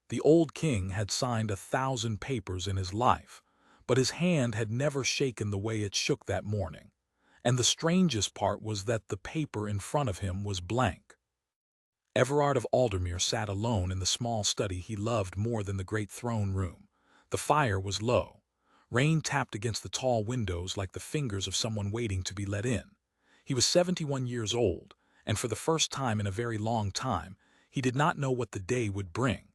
The old king had signed 1,000 papers in his life, but his hand had never shaken the way it shook that morning. And the strangest part was that the paper in front of him was blank. Everard of Aldermere sat alone in the small study he loved more than the great throne room. The fire was low. Rain tapped against the tall windows like the fingers of someone waiting to be let in. He was 71 years old, and for the first time in a very long time, he did not know what the day would bring.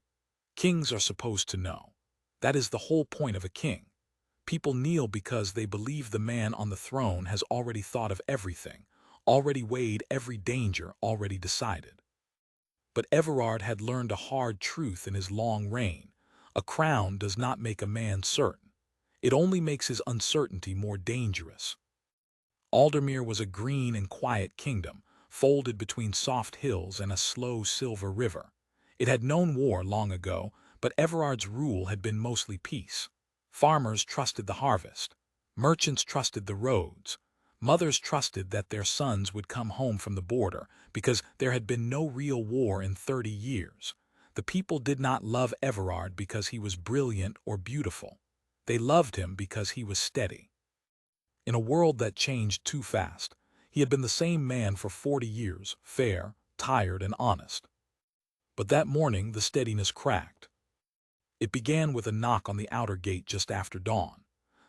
Kings are supposed to know. That is the whole point of a king. People kneel because they believe the man on the throne has already thought of everything, already weighed every danger, already decided. But Everard had learned a hard truth in his long reign. A crown does not make a man certain. It only makes his uncertainty more dangerous. Aldermere was a green and quiet kingdom, folded between soft hills and a slow silver river. It had known war long ago, but Everard's rule had been mostly peace. Farmers trusted the harvest. Merchants trusted the roads. Mothers trusted that their sons would come home from the border, because there had been no real war in 30 years. The people did not love Everard because he was brilliant or beautiful. They loved him because he was steady. In a world that changed too fast, he had been the same man for 40 years, fair, tired, and honest. But that morning the steadiness cracked. It began with a knock on the outer gate just after dawn.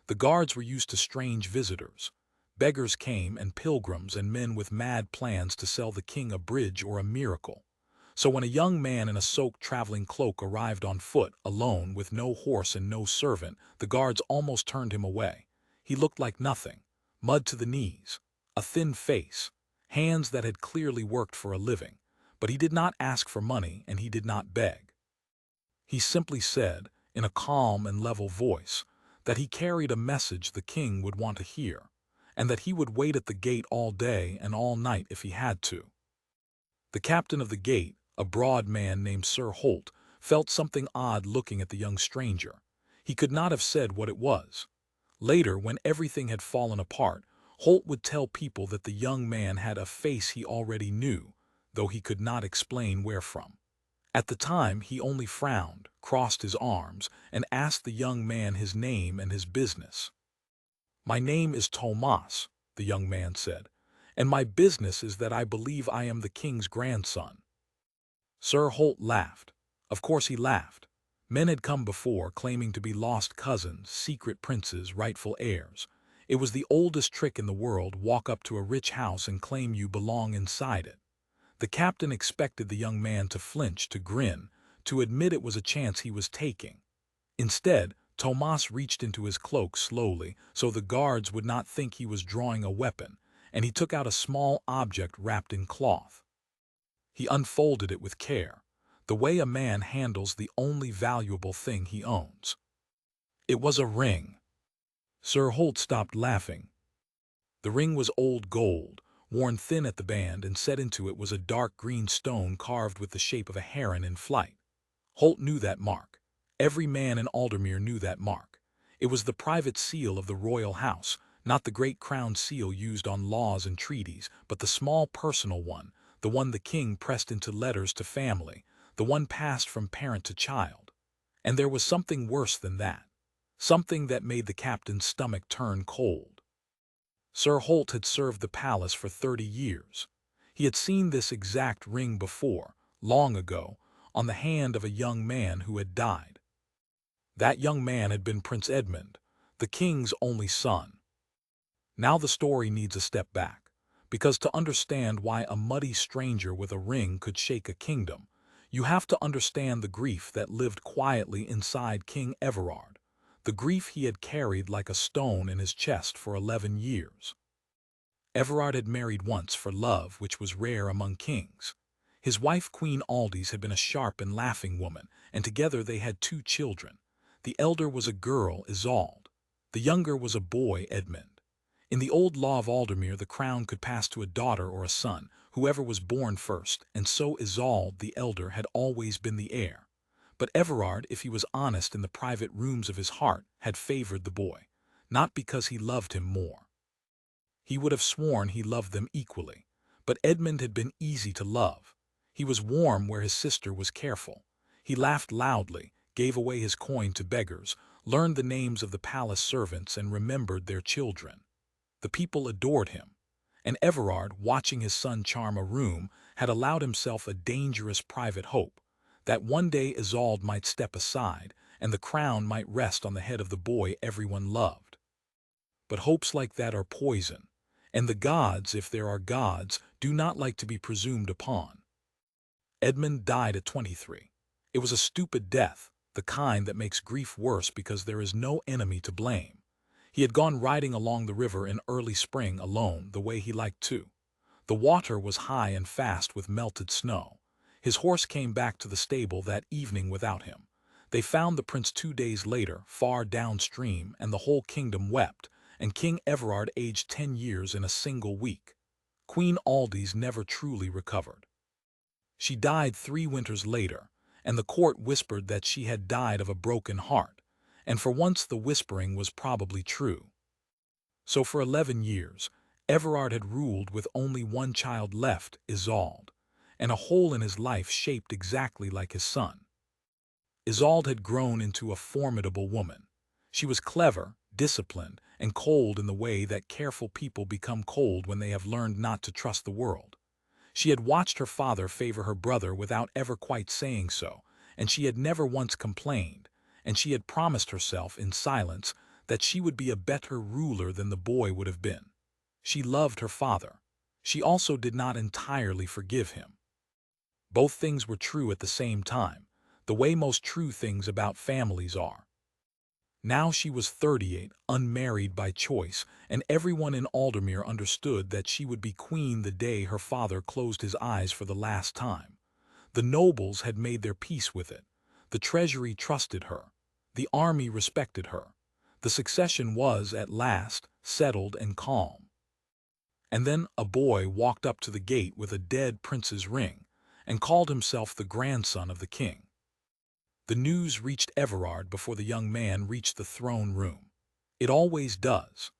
The guards were used to strange visitors. Beggars came, and pilgrims, and men with mad plans to sell the king a bridge or a miracle. So when a young man in a soaked traveling cloak arrived on foot, alone, with no horse and no servant, the guards almost turned him away. He looked like nothing. Mud to the knees, a thin face, hands that had clearly worked for a living. But he did not ask for money, and he did not beg. He simply said, in a calm and level voice, that he carried a message the king would want to hear, and that he would wait at the gate all day and all night if he had to. The captain of the gate, a broad man named Sir Holt, felt something odd looking at the young stranger. He could not have said what it was. Later, when everything had fallen apart, Holt would tell people that the young man had a face he already knew, though he could not explain where from. At the time, he only frowned, crossed his arms, and asked the young man his name and his business. "My name is Tomas," the young man said, "and my business is that I believe I am the king's grandson." Sir Holt laughed. Of course he laughed. Men had come before, claiming to be lost cousins, secret princes, rightful heirs. It was the oldest trick in the world: walk up to a rich house and claim you belong inside it. The captain expected the young man to flinch, to grin, to admit it was a chance he was taking. Instead, Tomas reached into his cloak slowly, so the guards would not think he was drawing a weapon, and he took out a small object wrapped in cloth. He unfolded it with care, the way a man handles the only valuable thing he owns. It was a ring. Sir Holt stopped laughing. The ring was old gold, worn thin at the band, and set into it was a dark green stone carved with the shape of a heron in flight. Holt knew that mark. Every man in Aldermere knew that mark. It was the private seal of the royal house, not the great crown seal used on laws and treaties, but the small personal one, the one the king pressed into letters to family, the one passed from parent to child. And there was something worse than that, something that made the captain's stomach turn cold. Sir Holt had served the palace for 30 years. He had seen this exact ring before, long ago, on the hand of a young man who had died. That young man had been Prince Edmund, the king's only son. Now the story needs a step back, because to understand why a muddy stranger with a ring could shake a kingdom, you have to understand the grief that lived quietly inside King Everard, the grief he had carried like a stone in his chest for 11 years. Everard had married once for love, which was rare among kings. His wife, Queen Aldis, had been a sharp and laughing woman, and together they had 2 children. The elder was a girl, Isolde. The younger was a boy, Edmund. In the old law of Aldermere, the crown could pass to a daughter or a son, whoever was born first, and so Isolde, the elder, had always been the heir. But Everard, if he was honest in the private rooms of his heart, had favored the boy, not because he loved him more. He would have sworn he loved them equally, but Edmund had been easy to love. He was warm where his sister was careful. He laughed loudly, gave away his coin to beggars, learned the names of the palace servants and remembered their children. The people adored him, and Everard, watching his son charm a room, had allowed himself a dangerous private hope that one day Isolde might step aside and the crown might rest on the head of the boy everyone loved. But hopes like that are poison, and the gods, if there are gods, do not like to be presumed upon. Edmund died at 23. It was a stupid death, the kind that makes grief worse because there is no enemy to blame. He had gone riding along the river in early spring alone, the way he liked to. The water was high and fast with melted snow. His horse came back to the stable that evening without him. They found the prince 2 days later, far downstream, and the whole kingdom wept, and King Everard aged 10 years in a single week. Queen Aldis never truly recovered. She died 3 winters later, and the court whispered that she had died of a broken heart, and for once the whispering was probably true. So for 11 years, Everard had ruled with only one child left, Isolde, and a hole in his life shaped exactly like his son. Isolde had grown into a formidable woman. She was clever, disciplined, and cold in the way that careful people become cold when they have learned not to trust the world. She had watched her father favor her brother without ever quite saying so, and she had never once complained, and she had promised herself in silence that she would be a better ruler than the boy would have been. She loved her father. She also did not entirely forgive him. Both things were true at the same time, the way most true things about families are. Now she was 38, unmarried by choice, and everyone in Aldermere understood that she would be queen the day her father closed his eyes for the last time. The nobles had made their peace with it. The treasury trusted her. The army respected her. The succession was, at last, settled and calm. And then a boy walked up to the gate with a dead prince's ring, and called himself the grandson of the king. The news reached Everard before the young man reached the throne room. It always does.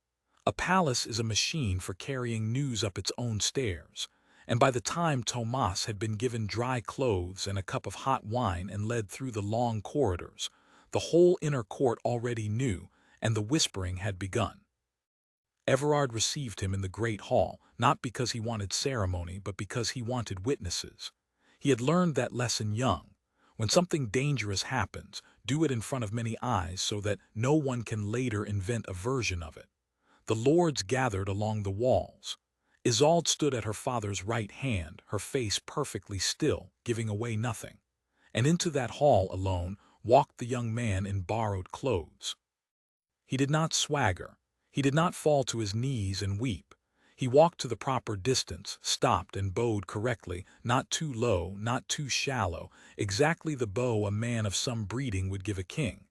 A palace is a machine for carrying news up its own stairs, and by the time Tomas had been given dry clothes and a cup of hot wine and led through the long corridors, the whole inner court already knew, and the whispering had begun. Everard received him in the great hall, not because he wanted ceremony, but because he wanted witnesses. He had learned that lesson young. When something dangerous happens, do it in front of many eyes so that no one can later invent a version of it. The lords gathered along the walls. Isolde stood at her father's right hand, her face perfectly still, giving away nothing. And into that hall alone walked the young man in borrowed clothes. He did not swagger. He did not fall to his knees and weep. He walked to the proper distance, stopped and bowed correctly, not too low, not too shallow, exactly the bow a man of some breeding would give a king.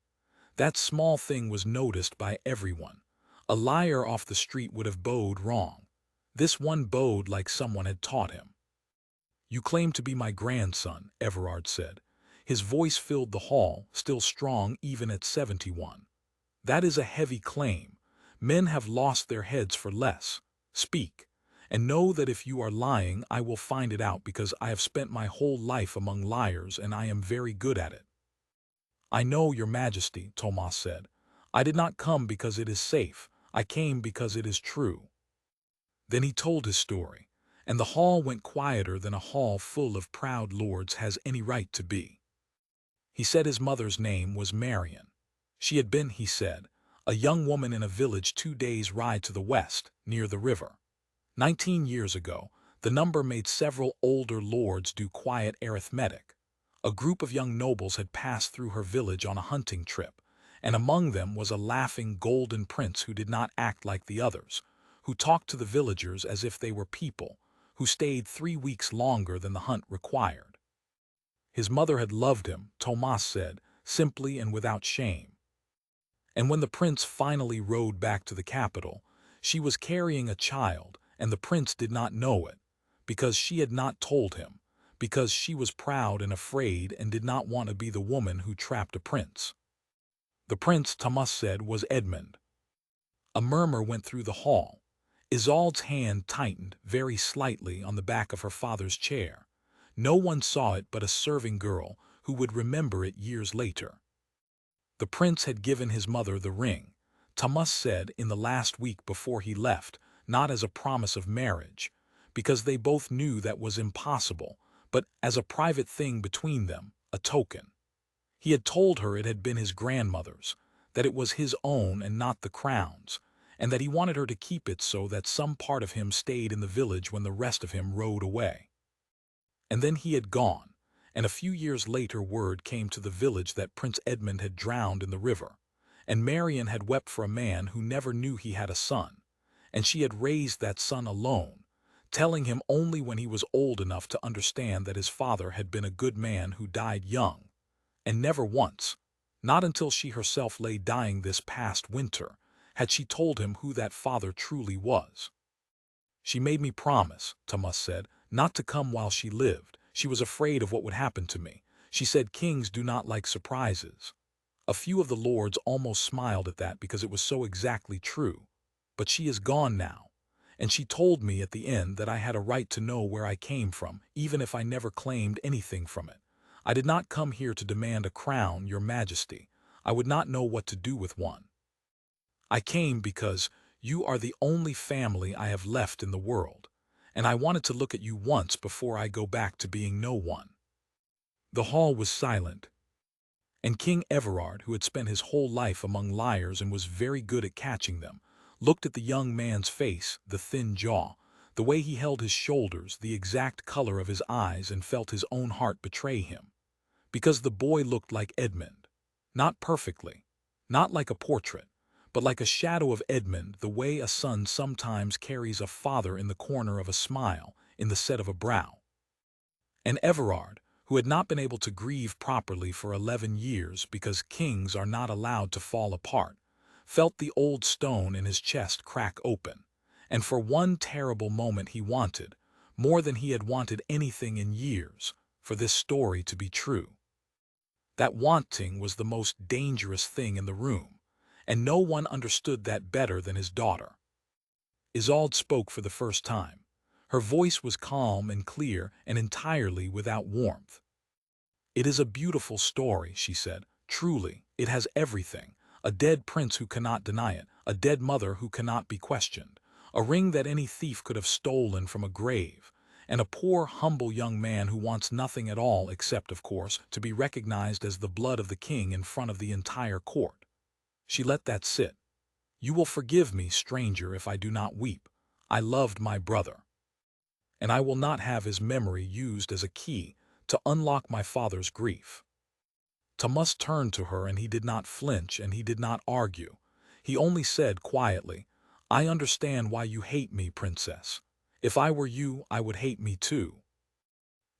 That small thing was noticed by everyone. A liar off the street would have bowed wrong. This one bowed like someone had taught him. "You claim to be my grandson," Everard said. His voice filled the hall, still strong even at 71. "That is a heavy claim. Men have lost their heads for less. Speak, and know that if you are lying, I will find it out because I have spent my whole life among liars and I am very good at it." "I know, Your Majesty," Tomas said. "I did not come because it is safe. I came because it is true." Then he told his story, and the hall went quieter than a hall full of proud lords has any right to be. He said his mother's name was Marian. She had been, he said, a young woman in a village 2 days' ride to the west, near the river. 19 years ago, the number made several older lords do quiet arithmetic. A group of young nobles had passed through her village on a hunting trip, and among them was a laughing golden prince who did not act like the others, who talked to the villagers as if they were people, who stayed 3 weeks longer than the hunt required. His mother had loved him, Tomas said, simply and without shame. And when the prince finally rode back to the capital, she was carrying a child, and the prince did not know it, because she had not told him, because she was proud and afraid and did not want to be the woman who trapped a prince. The prince, Tomas said, was Edmund. A murmur went through the hall. Isolde's hand tightened very slightly on the back of her father's chair. No one saw it but a serving girl, who would remember it years later. The prince had given his mother the ring, Thomas said, in the last week before he left, not as a promise of marriage, because they both knew that was impossible, but as a private thing between them, a token. He had told her it had been his grandmother's, that it was his own and not the crown's, and that he wanted her to keep it so that some part of him stayed in the village when the rest of him rode away. And then he had gone, and a few years later word came to the village that Prince Edmund had drowned in the river, and Marian had wept for a man who never knew he had a son, and she had raised that son alone, telling him only when he was old enough to understand that his father had been a good man who died young, and never once, not until she herself lay dying this past winter, had she told him who that father truly was. She made me promise, Thomas said, not to come while she lived. She was afraid of what would happen to me. She said kings do not like surprises. A few of the lords almost smiled at that because it was so exactly true. But she is gone now, and she told me at the end that I had a right to know where I came from, even if I never claimed anything from it. I did not come here to demand a crown, Your Majesty. I would not know what to do with one. I came because you are the only family I have left in the world, and I wanted to look at you once before I go back to being no one. The hall was silent, and King Everard, who had spent his whole life among liars and was very good at catching them, looked at the young man's face, the thin jaw, the way he held his shoulders, the exact color of his eyes, and felt his own heart betray him. Because the boy looked like Edmund. Not perfectly, not like a portrait, but like a shadow of Edmund, the way a son sometimes carries a father in the corner of a smile, in the set of a brow. And Everard, who had not been able to grieve properly for 11 years because kings are not allowed to fall apart, felt the old stone in his chest crack open, and for one terrible moment he wanted, more than he had wanted anything in years, for this story to be true. That wanting was the most dangerous thing in the room, and no one understood that better than his daughter. Isolde spoke for the first time. Her voice was calm and clear and entirely without warmth. "It is a beautiful story," she said. "Truly, it has everything. A dead prince who cannot deny it, a dead mother who cannot be questioned, a ring that any thief could have stolen from a grave, and a poor, humble young man who wants nothing at all except, of course, to be recognized as the blood of the king in front of the entire court." She let that sit. "You will forgive me, stranger, if I do not weep. I loved my brother, and I will not have his memory used as a key to unlock my father's grief." Thomas turned to her, and he did not flinch and he did not argue. He only said quietly, "I understand why you hate me, princess. If I were you, I would hate me too."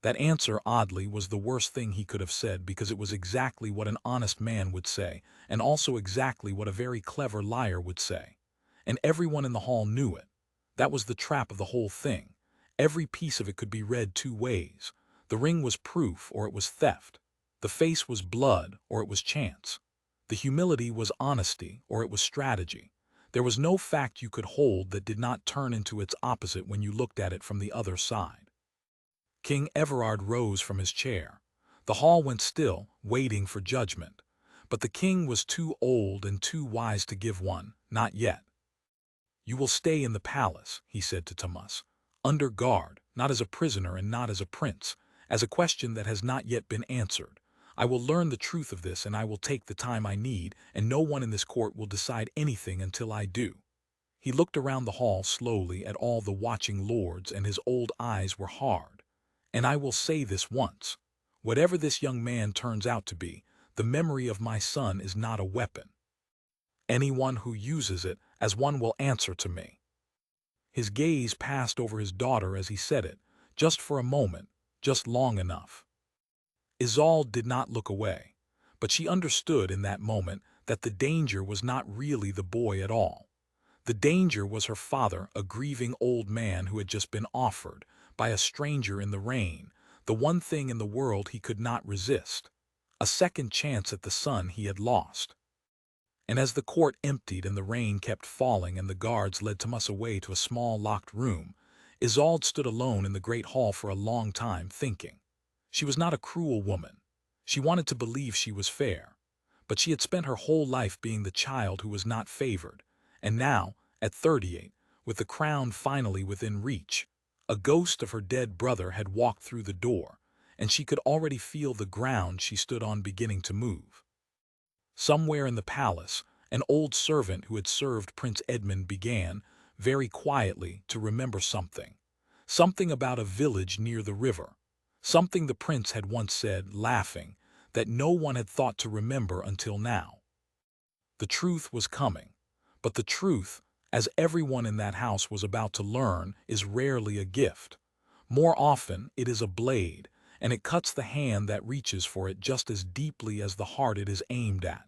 That answer, oddly, was the worst thing he could have said, because it was exactly what an honest man would say, and also exactly what a very clever liar would say. And everyone in the hall knew it. That was the trap of the whole thing. Every piece of it could be read two ways. The ring was proof, or it was theft. The face was blood, or it was chance. The humility was honesty, or it was strategy. There was no fact you could hold that did not turn into its opposite when you looked at it from the other side. King Everard rose from his chair. The hall went still, waiting for judgment. But the king was too old and too wise to give one, not yet. "You will stay in the palace," he said to Thomas, "under guard, not as a prisoner and not as a prince, as a question that has not yet been answered. I will learn the truth of this, and I will take the time I need, and no one in this court will decide anything until I do." He looked around the hall slowly at all the watching lords, and his old eyes were hard. "And I will say this once. Whatever this young man turns out to be, the memory of my son is not a weapon. Anyone who uses it as one will answer to me." His gaze passed over his daughter as he said it, just for a moment, just long enough. Isolde did not look away, but she understood in that moment that the danger was not really the boy at all. The danger was her father, a grieving old man who had just been offered, by a stranger in the rain, the one thing in the world he could not resist, a second chance at the son he had lost. And as the court emptied and the rain kept falling and the guards led Thomas away to a small locked room, Isolde stood alone in the great hall for a long time, thinking. She was not a cruel woman. She wanted to believe she was fair, but she had spent her whole life being the child who was not favored, and now, at 38, with the crown finally within reach, a ghost of her dead brother had walked through the door, and she could already feel the ground she stood on beginning to move. Somewhere in the palace, an old servant who had served Prince Edmund began, very quietly, to remember something. Something about a village near the river. Something the prince had once said, laughing, that no one had thought to remember until now. The truth was coming, but the truth, as everyone in that house was about to learn, is rarely a gift. More often, it is a blade, and it cuts the hand that reaches for it just as deeply as the heart it is aimed at.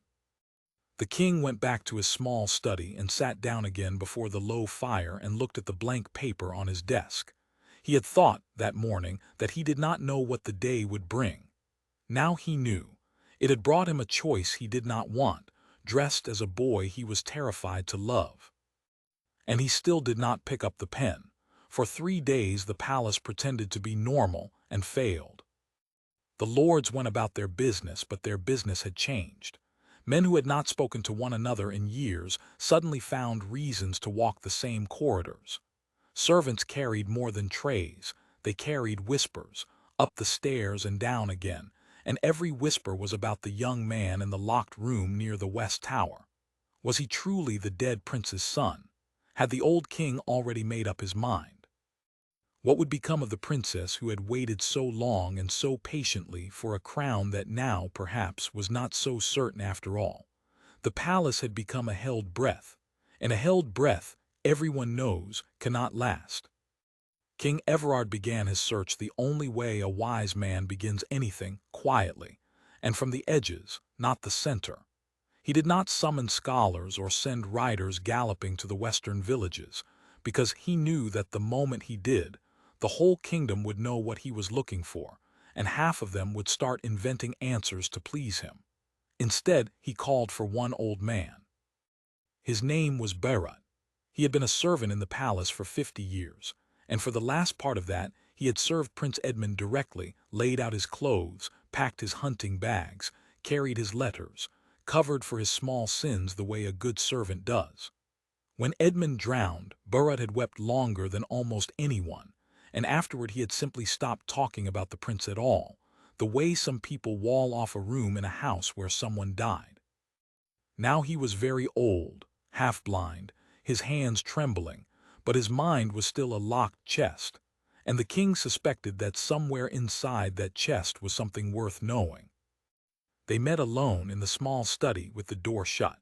The king went back to his small study and sat down again before the low fire and looked at the blank paper on his desk. He had thought, that morning, that he did not know what the day would bring. Now he knew. It had brought him a choice he did not want, dressed as a boy he was terrified to love. And he still did not pick up the pen. For 3 days the palace pretended to be normal and failed. The lords went about their business, but their business had changed. Men who had not spoken to one another in years suddenly found reasons to walk the same corridors. Servants carried more than trays. They carried whispers, up the stairs and down again, and every whisper was about the young man in the locked room near the West Tower. Was he truly the dead prince's son? Had the old king already made up his mind? What would become of the princess who had waited so long and so patiently for a crown that now, perhaps, was not so certain after all? The palace had become a held breath, and a held breath, everyone knows, cannot last. King Everard began his search the only way a wise man begins anything, quietly, and from the edges, not the center. He did not summon scholars or send riders galloping to the western villages, because he knew that the moment he did, the whole kingdom would know what he was looking for, and half of them would start inventing answers to please him. Instead, he called for one old man. His name was Berat. He had been a servant in the palace for 50 years, and for the last part of that he had served Prince Edmund directly, laid out his clothes, packed his hunting bags, carried his letters, covered for his small sins the way a good servant does. When Edmund drowned, Berat had wept longer than almost anyone, and afterward he had simply stopped talking about the prince at all, the way some people wall off a room in a house where someone died. Now he was very old, half-blind, his hands trembling, but his mind was still a locked chest, and the king suspected that somewhere inside that chest was something worth knowing. They met alone in the small study with the door shut.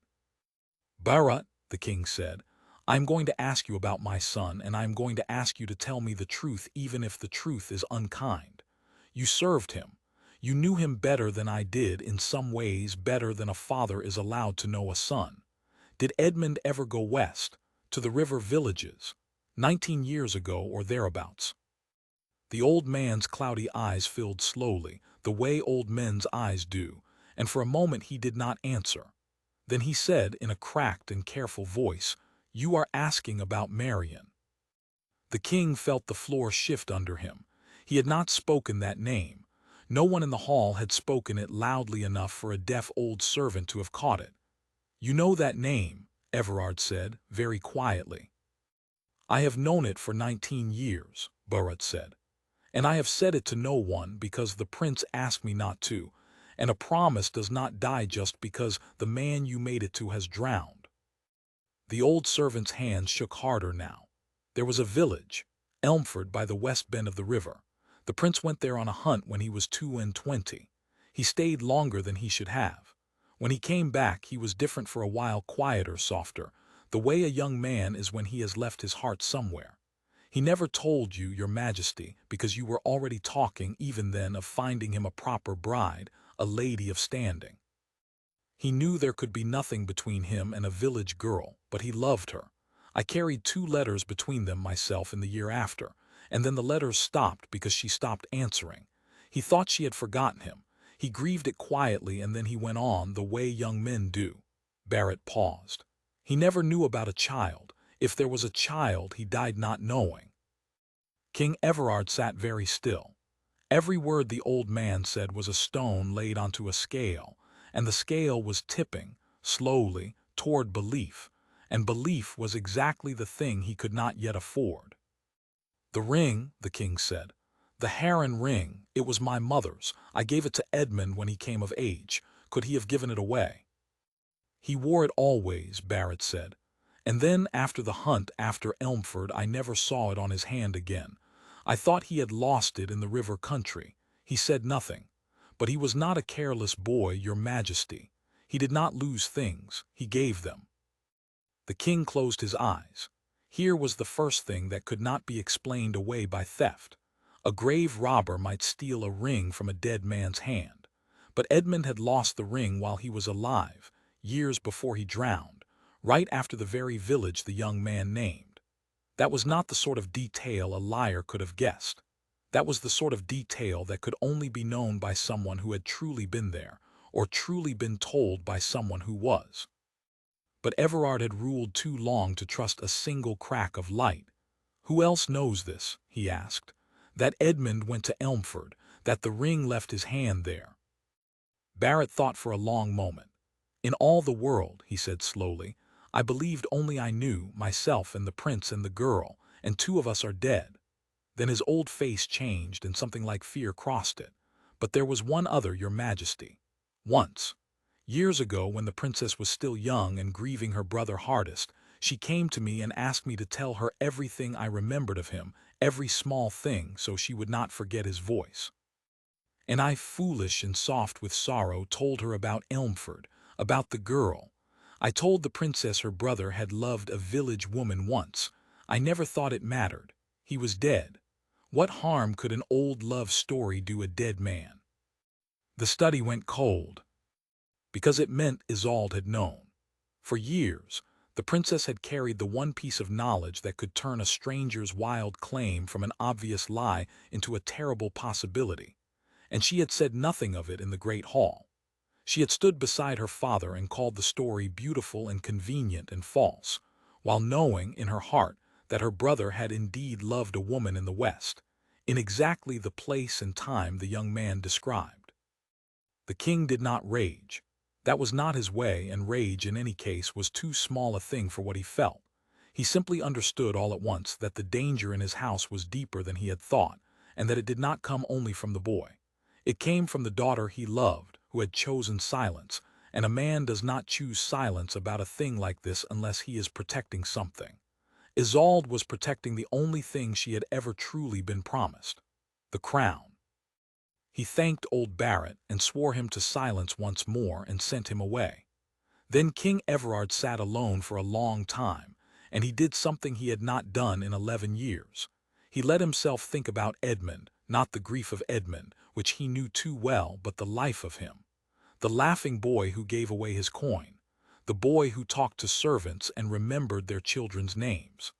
"Berat," the king said, "I am going to ask you about my son, and I am going to ask you to tell me the truth even if the truth is unkind. You served him. You knew him better than I did, in some ways better than a father is allowed to know a son. Did Edmund ever go west, to the river villages, 19 years ago or thereabouts?" The old man's cloudy eyes filled slowly, the way old men's eyes do, and for a moment he did not answer. Then he said in a cracked and careful voice, "You are asking about Marian." The king felt the floor shift under him. He had not spoken that name. No one in the hall had spoken it loudly enough for a deaf old servant to have caught it. "You know that name," Everard said, very quietly. "I have known it for 19 years, Berat said. "And I have said it to no one because the prince asked me not to, and a promise does not die just because the man you made it to has drowned." The old servant's hands shook harder now. There was a village, Elmford, by the west bend of the river. The prince went there on a hunt when he was 22. He stayed longer than he should have. When he came back, he was different for a while, quieter, softer, the way a young man is when he has left his heart somewhere. He never told you, Your Majesty, because you were already talking even then of finding him a proper bride, a lady of standing. He knew there could be nothing between him and a village girl, but he loved her. I carried 2 letters between them myself in the year after, and then the letters stopped because she stopped answering. He thought she had forgotten him. He grieved it quietly, and then he went on the way young men do. Berat paused. He never knew about a child. If there was a child, he died not knowing. King Everard sat very still. Every word the old man said was a stone laid onto a scale, and the scale was tipping, slowly, toward belief, and belief was exactly the thing he could not yet afford. "The ring," the king said. "The heron ring. It was my mother's. I gave it to Edmund when he came of age. Could he have given it away?" "He wore it always," Barrett said. "And then, after the hunt after Elmford, I never saw it on his hand again. I thought he had lost it in the river country. He said nothing. But he was not a careless boy, your majesty. He did not lose things. He gave them." The king closed his eyes. Here was the first thing that could not be explained away by theft. A grave robber might steal a ring from a dead man's hand. But Edmund had lost the ring while he was alive, years before he drowned, right after the very village the young man named. That was not the sort of detail a liar could have guessed. That was the sort of detail that could only be known by someone who had truly been there, or truly been told by someone who was. But Everard had ruled too long to trust a single crack of light. "Who else knows this?" he asked. "That Edmund went to Elmford, that the ring left his hand there." Barrett thought for a long moment. "In all the world," he said slowly, "I believed only I knew, myself and the prince and the girl, and two of us are dead." Then his old face changed and something like fear crossed it. "But there was one other, your majesty. Once. Years ago, when the princess was still young and grieving her brother hardest, she came to me and asked me to tell her everything I remembered of him, every small thing, so she would not forget his voice. And I, foolish and soft with sorrow, told her about Elmford, about the girl. I told the princess her brother had loved a village woman once. I never thought it mattered. He was dead. What harm could an old love story do a dead man?" The study went cold, because it meant Isolde had known. For years, the princess had carried the one piece of knowledge that could turn a stranger's wild claim from an obvious lie into a terrible possibility, and she had said nothing of it in the great hall. She had stood beside her father and called the story beautiful and convenient and false, while knowing in her heart that her brother had indeed loved a woman in the West, in exactly the place and time the young man described. The king did not rage. That was not his way, and rage in any case was too small a thing for what he felt. He simply understood all at once that the danger in his house was deeper than he had thought, and that it did not come only from the boy. It came from the daughter he loved, who had chosen silence, and a man does not choose silence about a thing like this unless he is protecting something. Isolde was protecting the only thing she had ever truly been promised: the crown. He thanked old Barrett and swore him to silence once more and sent him away. Then King Everard sat alone for a long time, and he did something he had not done in 11 years. He let himself think about Edmund, not the grief of Edmund, which he knew too well, but the life of him. The laughing boy who gave away his coin. The boy who talked to servants and remembered their children's names.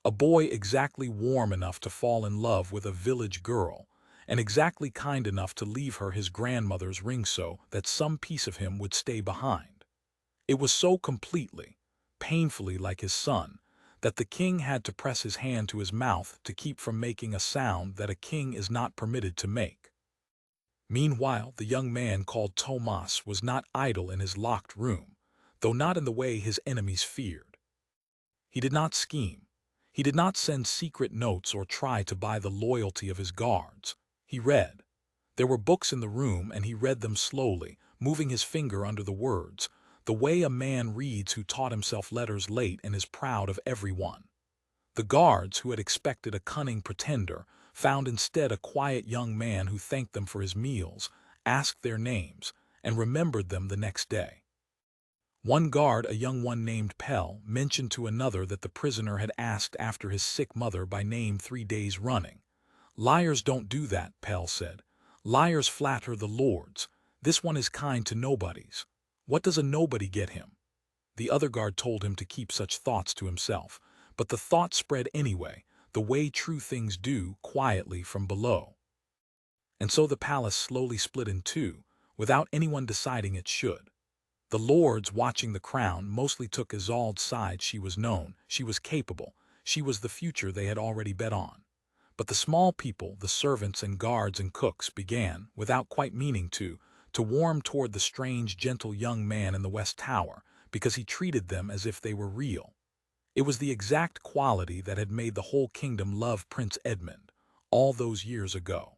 A boy exactly warm enough to fall in love with a village girl, and exactly kind enough to leave her his grandmother's ring so that some piece of him would stay behind. It was so completely, painfully like his son, that the king had to press his hand to his mouth to keep from making a sound that a king is not permitted to make. Meanwhile, the young man called Tomas was not idle in his locked room, though not in the way his enemies feared. He did not scheme. He did not send secret notes or try to buy the loyalty of his guards. He read. There were books in the room, and he read them slowly, moving his finger under the words, the way a man reads who taught himself letters late and is proud of everyone. The guards, who had expected a cunning pretender, found instead a quiet young man who thanked them for his meals, asked their names, and remembered them the next day. One guard, a young one named Pell, mentioned to another that the prisoner had asked after his sick mother by name 3 days running. "Liars don't do that," Pell said. "Liars flatter the lords. This one is kind to nobodies. What does a nobody get him?" The other guard told him to keep such thoughts to himself, but the thought spread anyway, the way true things do, quietly from below. And so the palace slowly split in two, without anyone deciding it should. The lords, watching the crown, mostly took Isolde's side. She was known, she was capable, she was the future they had already bet on. But the small people, the servants and guards and cooks, began, without quite meaning to warm toward the strange, gentle young man in the West Tower, because he treated them as if they were real. It was the exact quality that had made the whole kingdom love Prince Edmund all those years ago.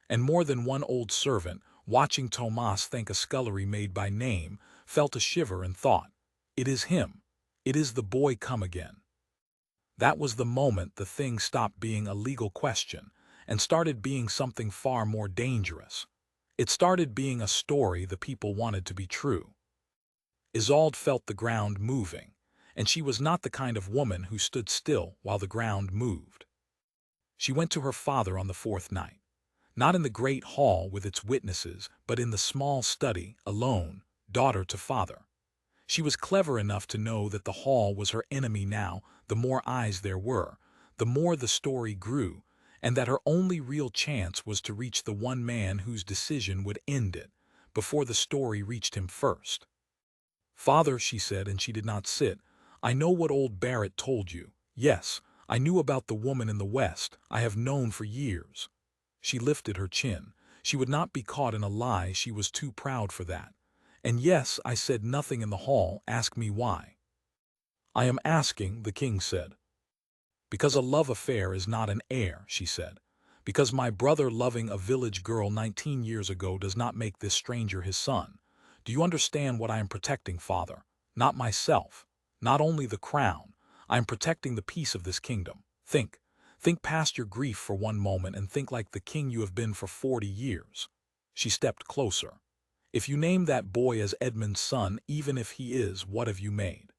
And more than one old servant, watching Tomas thank a scullery maid by name, felt a shiver and thought, "It is him. It is the boy come again." That was the moment the thing stopped being a legal question and started being something far more dangerous. It started being a story the people wanted to be true. Isolde felt the ground moving, and she was not the kind of woman who stood still while the ground moved. She went to her father on the fourth night, not in the great hall with its witnesses, but in the small study, alone, daughter to father. She was clever enough to know that the hall was her enemy now. The more eyes there were, the more the story grew, and that her only real chance was to reach the one man whose decision would end it, before the story reached him first. "Father," she said, and she did not sit, "I know what old Barrett told you. Yes, I knew about the woman in the West. I have known for years." She lifted her chin. She would not be caught in a lie. She was too proud for that. "And yes, I said nothing in the hall. Ask me why." "I am asking," the king said. "Because a love affair is not an heir," she said. "Because my brother loving a village girl 19 years ago does not make this stranger his son. Do you understand what I am protecting, father? Not myself. Not only the crown. I am protecting the peace of this kingdom. Think. Think past your grief for one moment and think like the king you have been for 40 years. She stepped closer. "If you name that boy as Edmund's son, even if he is, what have you made?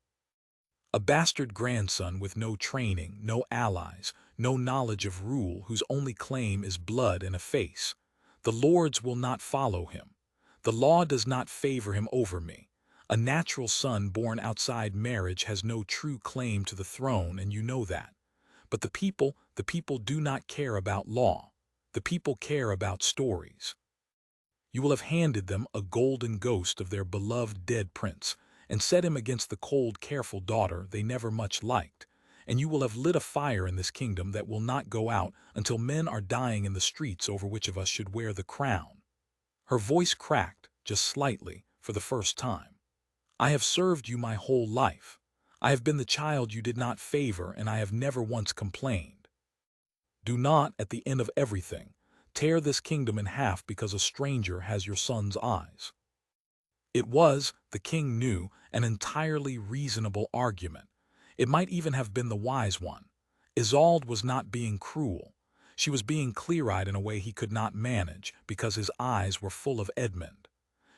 A bastard grandson with no training, no allies, no knowledge of rule, whose only claim is blood and a face. The lords will not follow him. The law does not favor him over me. A natural son born outside marriage has no true claim to the throne, and you know that. But the people do not care about law. The people care about stories. You will have handed them a golden ghost of their beloved dead prince, and set him against the cold, careful daughter they never much liked, and you will have lit a fire in this kingdom that will not go out until men are dying in the streets over which of us should wear the crown." Her voice cracked, just slightly, for the first time. "I have served you my whole life. I have been the child you did not favor, and I have never once complained. Do not, at the end of everything, tear this kingdom in half because a stranger has your son's eyes." It was, the king knew, an entirely reasonable argument. It might even have been the wise one. Isolde was not being cruel. She was being clear-eyed in a way he could not manage, because his eyes were full of Edmund.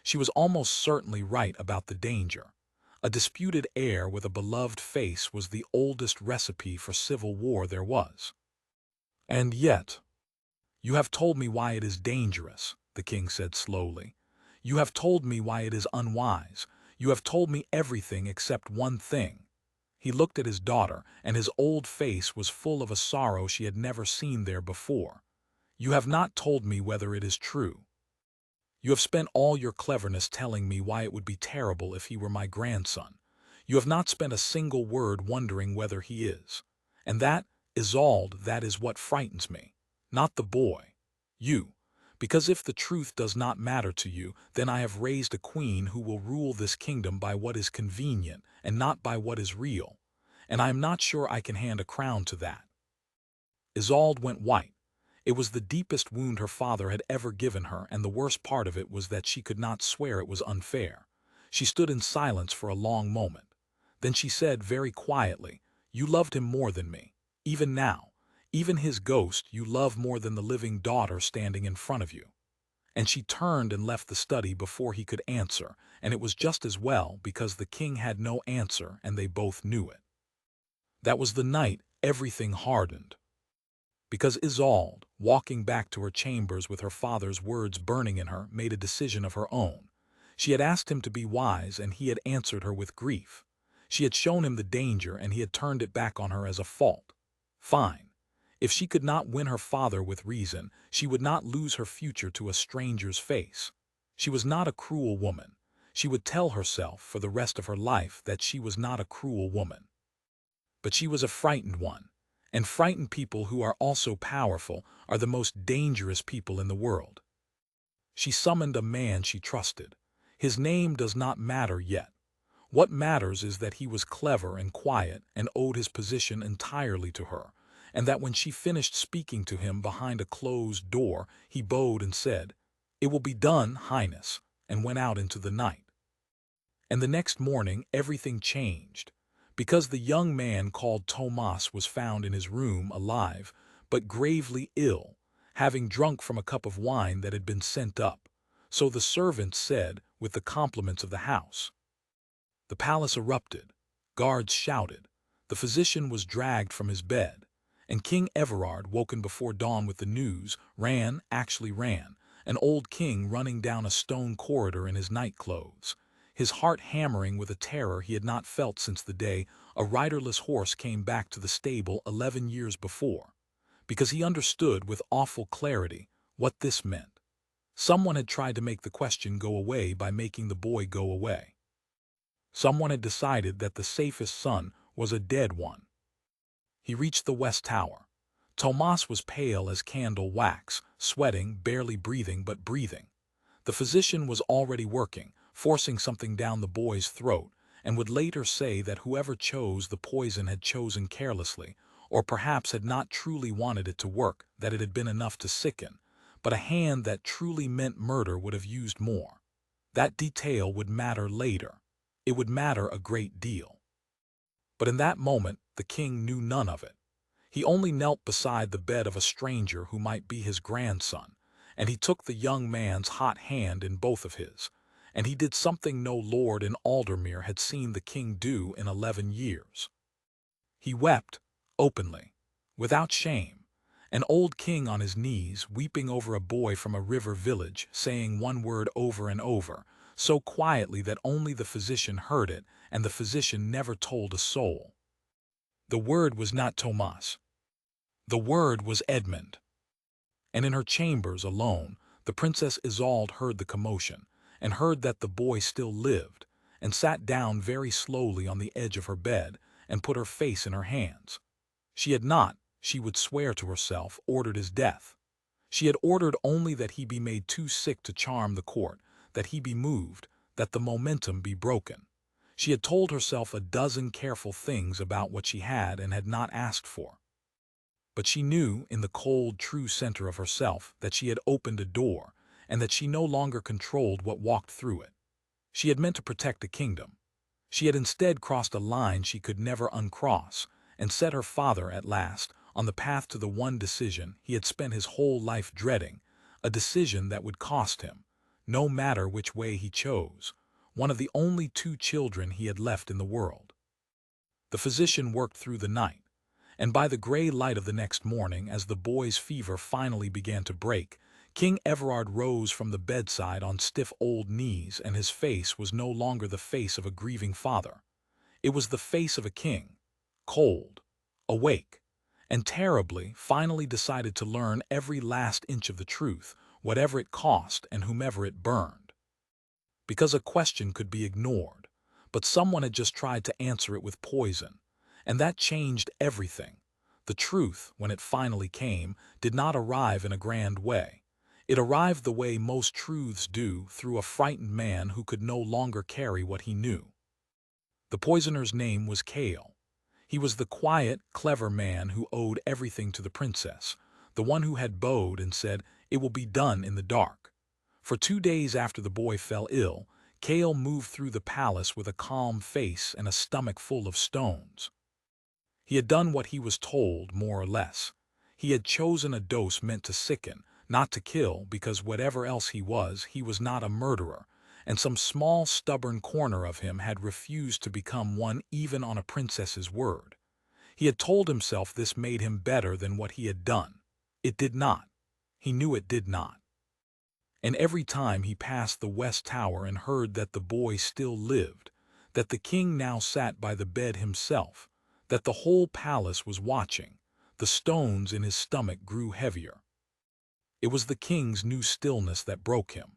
She was almost certainly right about the danger. A disputed heir with a beloved face was the oldest recipe for civil war there was. "And yet, you have told me why it is dangerous," the king said slowly. "You have told me why it is unwise. You have told me everything except one thing." He looked at his daughter, and his old face was full of a sorrow she had never seen there before. "You have not told me whether it is true. You have spent all your cleverness telling me why it would be terrible if he were my grandson. You have not spent a single word wondering whether he is. And that, Isolde, that is what frightens me. Not the boy. You. Because if the truth does not matter to you, then I have raised a queen who will rule this kingdom by what is convenient and not by what is real. And I am not sure I can hand a crown to that." Isolde went white. It was the deepest wound her father had ever given her, and the worst part of it was that she could not swear it was unfair. She stood in silence for a long moment. Then she said very quietly, "You loved him more than me. Even now. Even his ghost you love more than the living daughter standing in front of you." And she turned and left the study before he could answer, and it was just as well, because the king had no answer and they both knew it. That was the night everything hardened. Because Isolde, walking back to her chambers with her father's words burning in her, made a decision of her own. She had asked him to be wise, and he had answered her with grief. She had shown him the danger, and he had turned it back on her as a fault. Fine. If she could not win her father with reason, she would not lose her future to a stranger's face. She was not a cruel woman. She would tell herself for the rest of her life that she was not a cruel woman. But she was a frightened one, And frightened people who are also powerful are the most dangerous people in the world. She summoned a man she trusted. His name does not matter yet. What matters is that he was clever and quiet and owed his position entirely to her, and that when she finished speaking to him behind a closed door, he bowed and said, "It will be done, Highness," and went out into the night. And the next morning everything changed, because the young man called Tomas was found in his room alive, but gravely ill, having drunk from a cup of wine that had been sent up. So the servants said, with the compliments of the house. The palace erupted. Guards shouted. The physician was dragged from his bed. And King Everard, woken before dawn with the news, actually ran, an old king running down a stone corridor in his night clothes, his heart hammering with a terror he had not felt since the day a riderless horse came back to the stable 11 years before, because he understood with awful clarity what this meant. Someone had tried to make the question go away by making the boy go away. Someone had decided that the safest son was a dead one. He reached the West Tower. Tomas was pale as candle wax, sweating, barely breathing but breathing. The physician was already working, forcing something down the boy's throat, and would later say that whoever chose the poison had chosen carelessly, or perhaps had not truly wanted it to work, that it had been enough to sicken, but a hand that truly meant murder would have used more. That detail would matter later. It would matter a great deal. But in that moment, the king knew none of it. He only knelt beside the bed of a stranger who might be his grandson, and he took the young man's hot hand in both of his, and he did something no lord in Aldermere had seen the king do in 11 years. He wept, openly, without shame, an old king on his knees, weeping over a boy from a river village, saying one word over and over, so quietly that only the physician heard it, and the physician never told a soul. The word was not Tomas. The word was Edmund. And in her chambers alone, the Princess Isolde heard the commotion, and heard that the boy still lived, and sat down very slowly on the edge of her bed, and put her face in her hands. She had not, she would swear to herself, ordered his death. She had ordered only that he be made too sick to charm the court, that he be moved, that the momentum be broken. She had told herself a dozen careful things about what she had and had not asked for. But she knew, in the cold, true center of herself, that she had opened a door, and that she no longer controlled what walked through it. She had meant to protect a kingdom. She had instead crossed a line she could never uncross, and set her father, at last, on the path to the one decision he had spent his whole life dreading, a decision that would cost him, no matter which way he chose, one of the only 2 children he had left in the world. The physician worked through the night, and by the gray light of the next morning, as the boy's fever finally began to break, King Everard rose from the bedside on stiff old knees, and his face was no longer the face of a grieving father. It was the face of a king, cold, awake, and terribly, finally decided to learn every last inch of the truth, whatever it cost and whomever it burned. Because a question could be ignored, but someone had just tried to answer it with poison, and that changed everything. The truth, when it finally came, did not arrive in a grand way. It arrived the way most truths do, through a frightened man who could no longer carry what he knew. The poisoner's name was Chaol. He was the quiet, clever man who owed everything to the princess, the one who had bowed and said, "It will be done in the dark." For 2 days after the boy fell ill, Chaol moved through the palace with a calm face and a stomach full of stones. He had done what he was told, more or less. He had chosen a dose meant to sicken, not to kill, because whatever else he was not a murderer, and some small stubborn corner of him had refused to become one even on a princess's word. He had told himself this made him better than what he had done. It did not. He knew it did not. And every time he passed the West Tower and heard that the boy still lived, that the king now sat by the bed himself, that the whole palace was watching, the stones in his stomach grew heavier. It was the king's new stillness that broke him.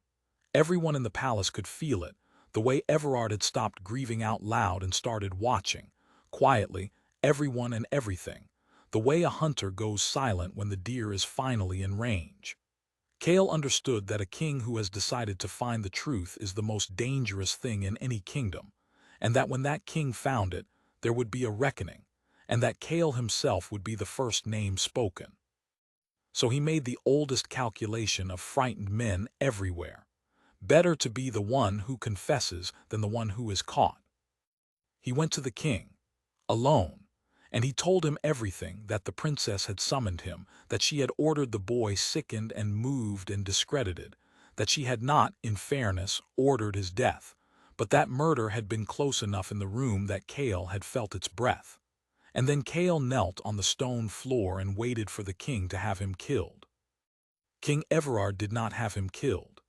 Everyone in the palace could feel it, the way Everard had stopped grieving out loud and started watching, quietly, everyone and everything. the way a hunter goes silent when the deer is finally in range. Kale understood that a king who has decided to find the truth is the most dangerous thing in any kingdom, and that when that king found it, there would be a reckoning, and that Kale himself would be the first name spoken. So he made the oldest calculation of frightened men everywhere. Better to be the one who confesses than the one who is caught. He went to the king, alone, and he told him everything, that the princess had summoned him, that she had ordered the boy sickened and moved and discredited, that she had not, in fairness, ordered his death, but that murder had been close enough in the room that Kale had felt its breath. And then Kale knelt on the stone floor and waited for the king to have him killed. King Everard did not have him killed.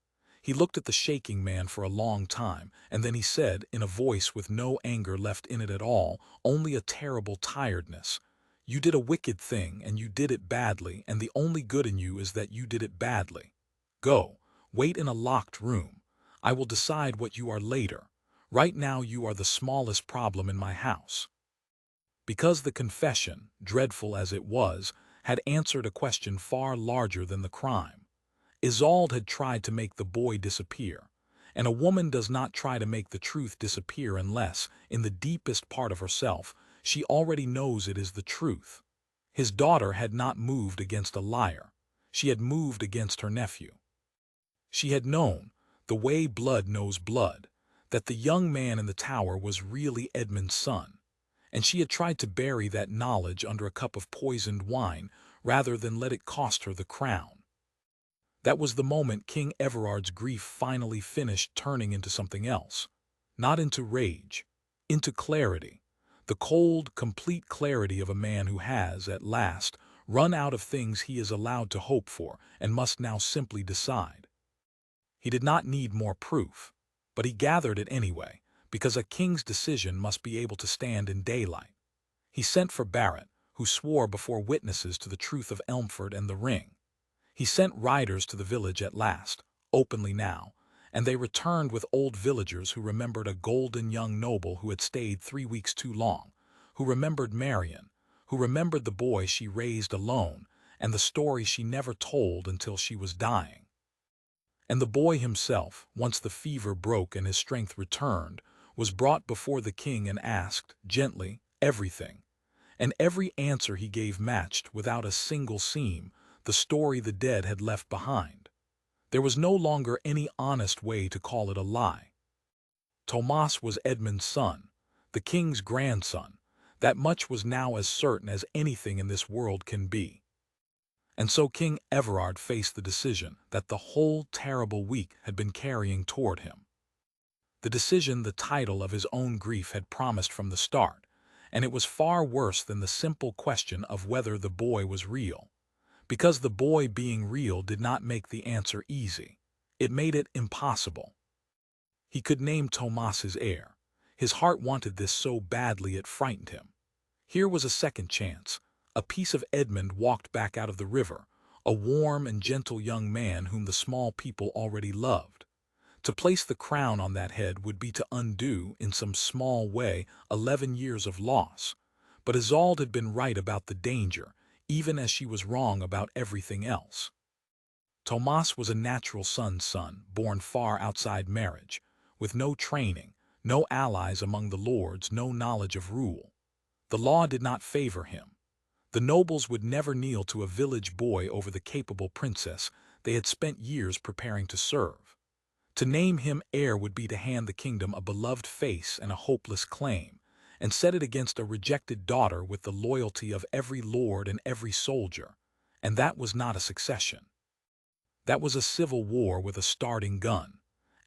He looked at the shaking man for a long time, and then he said, in a voice with no anger left in it at all, only a terrible tiredness, "You did a wicked thing, and you did it badly, and the only good in you is that you did it badly. Go, wait in a locked room. I will decide what you are later. Right now you are the smallest problem in my house." Because the confession, dreadful as it was, had answered a question far larger than the crime. Isolde had tried to make the boy disappear, and a woman does not try to make the truth disappear unless, in the deepest part of herself, she already knows it is the truth. His daughter had not moved against a liar. She had moved against her nephew. She had known, the way blood knows blood, that the young man in the tower was really Edmund's son, and she had tried to bury that knowledge under a cup of poisoned wine rather than let it cost her the crown. That was the moment King Everard's grief finally finished turning into something else. Not into rage, into clarity. The cold, complete clarity of a man who has, at last, run out of things he is allowed to hope for and must now simply decide. He did not need more proof, but he gathered it anyway, because a king's decision must be able to stand in daylight. He sent for Barrett, who swore before witnesses to the truth of Elmford and the ring. He sent riders to the village at last, openly now, and they returned with old villagers who remembered a golden young noble who had stayed 3 weeks too long, who remembered Marion, who remembered the boy she raised alone, and the story she never told until she was dying. And the boy himself, once the fever broke and his strength returned, was brought before the king and asked, gently, everything. And every answer he gave matched, without a single seam, the story the dead had left behind. There was no longer any honest way to call it a lie. Tomas was Edmund's son, the king's grandson. That much was now as certain as anything in this world can be. And so King Everard faced the decision that the whole terrible week had been carrying toward him. The decision the title of his own grief had promised from the start, and it was far worse than the simple question of whether the boy was real. Because the boy being real did not make the answer easy. It made it impossible. He could name Tomas his heir. His heart wanted this so badly it frightened him. Here was a second chance. A piece of Edmund walked back out of the river, a warm and gentle young man whom the small people already loved. To place the crown on that head would be to undo, in some small way, 11 years of loss. But Isolde had been right about the danger, even as she was wrong about everything else. Tomas was a natural son's son, born far outside marriage, with no training, no allies among the lords, no knowledge of rule. The law did not favor him. The nobles would never kneel to a village boy over the capable princess they had spent years preparing to serve. To name him heir would be to hand the kingdom a beloved face and a hopeless claim, and set it against a rejected daughter with the loyalty of every lord and every soldier, and that was not a succession. That was a civil war with a starting gun.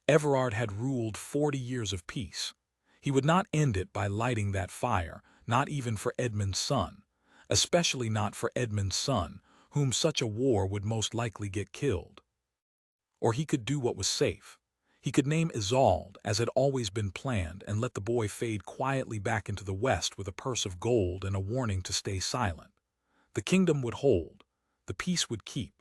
Everard had ruled 40 years of peace. He would not end it by lighting that fire, not even for Edmund's son, especially not for Edmund's son, whom such a war would most likely get killed. Or he could do what was safe. He could name Isolde, as had always been planned, and let the boy fade quietly back into the west with a purse of gold and a warning to stay silent. The kingdom would hold, the peace would keep,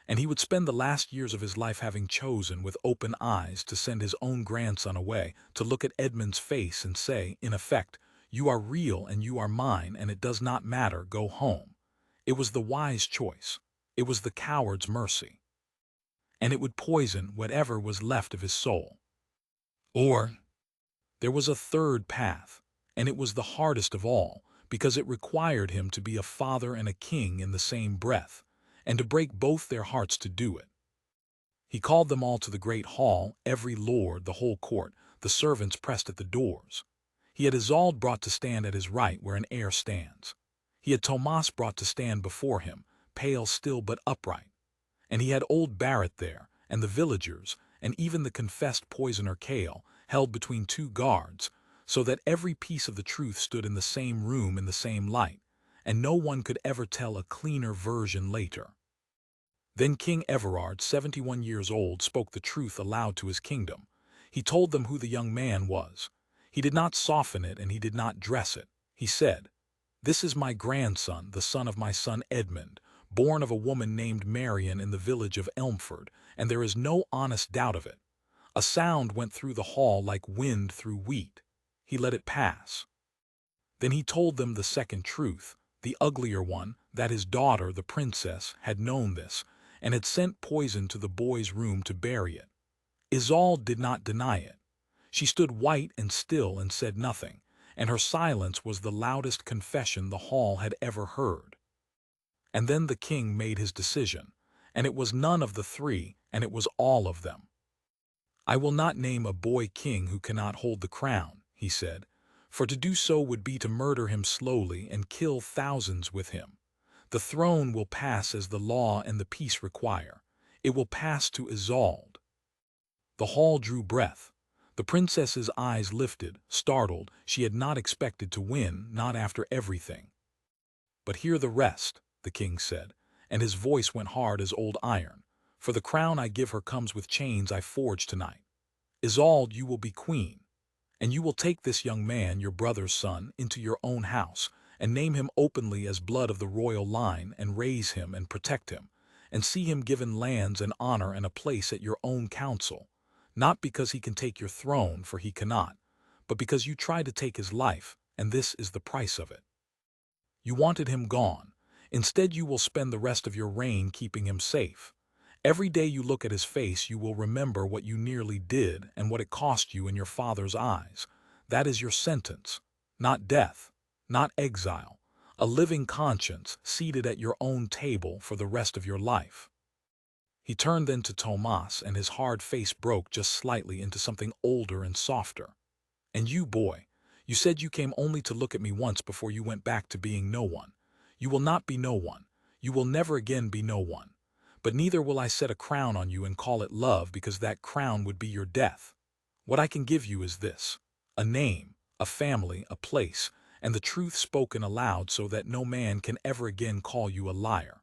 and he would spend the last years of his life having chosen with open eyes to send his own grandson away, to look at Edmund's face and say, in effect, "You are real and you are mine, and it does not matter, go home." It was the wise choice. It was the coward's mercy. And it would poison whatever was left of his soul. Or there was a third path, and it was the hardest of all, because it required him to be a father and a king in the same breath, and to break both their hearts to do it. He called them all to the great hall, every lord, the whole court, the servants pressed at the doors. He had Isolde brought to stand at his right where an heir stands. He had Tomas brought to stand before him, pale still but upright. And he had old Barrett there, and the villagers, and even the confessed poisoner Cale, held between two guards, so that every piece of the truth stood in the same room in the same light, and no one could ever tell a cleaner version later. Then King Everard, 71 years old, spoke the truth aloud to his kingdom. He told them who the young man was. He did not soften it and he did not dress it. He said, "This is my grandson, the son of my son Edmund, born of a woman named Marian in the village of Elmford, and there is no honest doubt of it." A sound went through the hall like wind through wheat. He let it pass. Then he told them the second truth, the uglier one, that his daughter, the princess, had known this, and had sent poison to the boy's room to bury it. Isolde did not deny it. She stood white and still and said nothing, and her silence was the loudest confession the hall had ever heard. And then the king made his decision, and it was none of the three, and it was all of them. "I will not name a boy king who cannot hold the crown," he said, "for to do so would be to murder him slowly and kill thousands with him. The throne will pass as the law and the peace require. It will pass to Isolde." The hall drew breath. The princess's eyes lifted, startled. She had not expected to win, not after everything. "But hear the rest," the king said, and his voice went hard as old iron. "For the crown I give her comes with chains I forged tonight. Isolde, you will be queen. And you will take this young man, your brother's son, into your own house, and name him openly as blood of the royal line, and raise him and protect him, and see him given lands and honor and a place at your own council, not because he can take your throne, for he cannot, but because you tried to take his life, and this is the price of it. You wanted him gone. Instead, you will spend the rest of your reign keeping him safe. Every day you look at his face, you will remember what you nearly did and what it cost you in your father's eyes. That is your sentence, not death, not exile, a living conscience seated at your own table for the rest of your life." He turned then to Tomas, and his hard face broke just slightly into something older and softer. "And you, boy, you said you came only to look at me once before you went back to being no one. You will not be no one. You will never again be no one. But neither will I set a crown on you and call it love, because that crown would be your death. What I can give you is this: a name, a family, a place, and the truth spoken aloud so that no man can ever again call you a liar.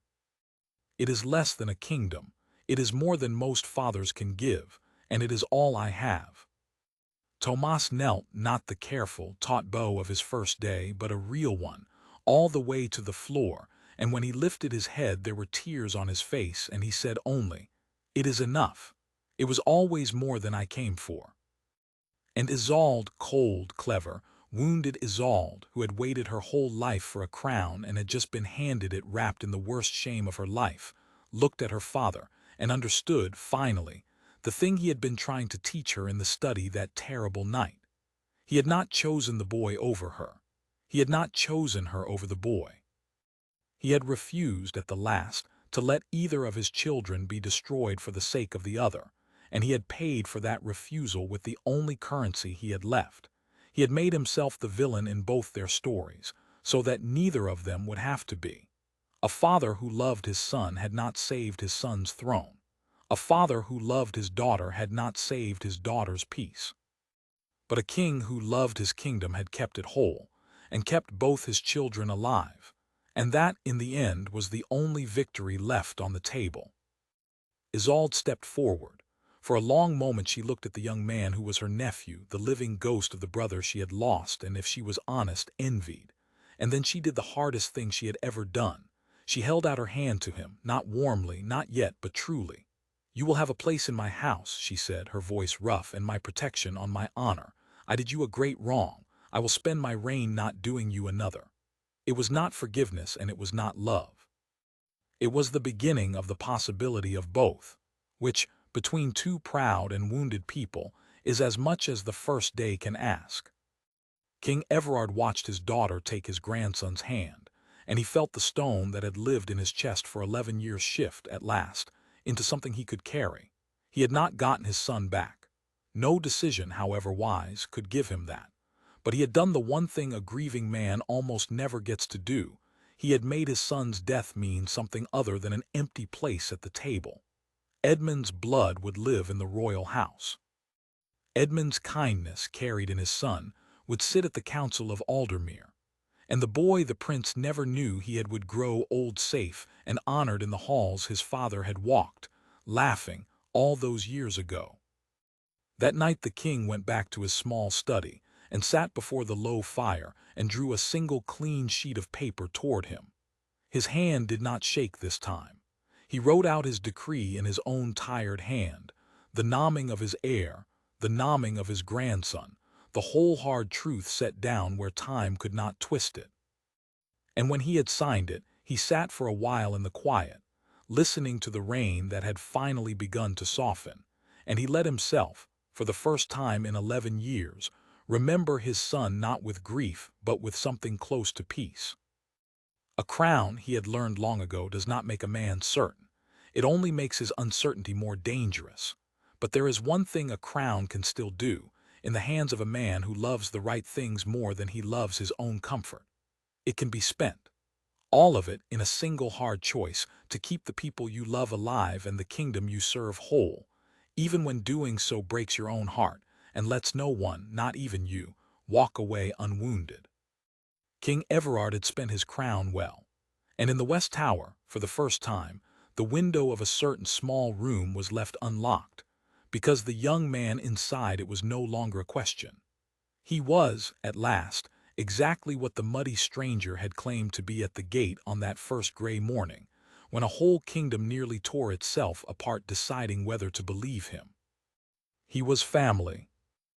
It is less than a kingdom. It is more than most fathers can give, and it is all I have." Tomas knelt, not the careful, taut bow of his first day, but a real one, all the way to the floor, and when he lifted his head there were tears on his face, and he said only, "It is enough. It was always more than I came for." And Isolde, cold, clever, wounded Isolde, who had waited her whole life for a crown and had just been handed it wrapped in the worst shame of her life, looked at her father and understood, finally, the thing he had been trying to teach her in the study that terrible night. He had not chosen the boy over her. He had not chosen her over the boy. He had refused, at the last, to let either of his children be destroyed for the sake of the other, and he had paid for that refusal with the only currency he had left. He had made himself the villain in both their stories, so that neither of them would have to be. A father who loved his son had not saved his son's throne. A father who loved his daughter had not saved his daughter's peace. But a king who loved his kingdom had kept it whole, and kept both his children alive. And that, in the end, was the only victory left on the table. Isolde stepped forward. For a long moment she looked at the young man who was her nephew, the living ghost of the brother she had lost and, if she was honest, envied. And then she did the hardest thing she had ever done. She held out her hand to him, not warmly, not yet, but truly. "You will have a place in my house," she said, her voice rough, "and my protection on my honor. I did you a great wrong. I will spend my reign not doing you another." It was not forgiveness and it was not love. It was the beginning of the possibility of both, which, between two proud and wounded people, is as much as the first day can ask. King Everard watched his daughter take his grandson's hand, and he felt the stone that had lived in his chest for 11 years shift, at last, into something he could carry. He had not gotten his son back. No decision, however wise, could give him that. But he had done the one thing a grieving man almost never gets to do. He had made his son's death mean something other than an empty place at the table. Edmund's blood would live in the royal house. Edmund's kindness, carried in his son, would sit at the council of Aldermere. And the boy the prince never knew he had would grow old safe and honored in the halls his father had walked, laughing, all those years ago. That night the king went back to his small study and sat before the low fire and drew a single clean sheet of paper toward him. His hand did not shake this time. He wrote out his decree in his own tired hand, the naming of his heir, the naming of his grandson, the whole hard truth set down where time could not twist it. And when he had signed it, he sat for a while in the quiet, listening to the rain that had finally begun to soften, and he let himself, for the first time in 11 years, remember his son not with grief but with something close to peace. A crown, he had learned long ago, does not make a man certain. It only makes his uncertainty more dangerous. But there is one thing a crown can still do, in the hands of a man who loves the right things more than he loves his own comfort. It can be spent, all of it, in a single hard choice to keep the people you love alive and the kingdom you serve whole, even when doing so breaks your own heart and lets no one, not even you, walk away unwounded. King Everard had spent his crown well, and in the West Tower, for the first time, the window of a certain small room was left unlocked, because the young man inside it was no longer a question. He was, at last, exactly what the muddy stranger had claimed to be at the gate on that first gray morning, when a whole kingdom nearly tore itself apart deciding whether to believe him. He was family,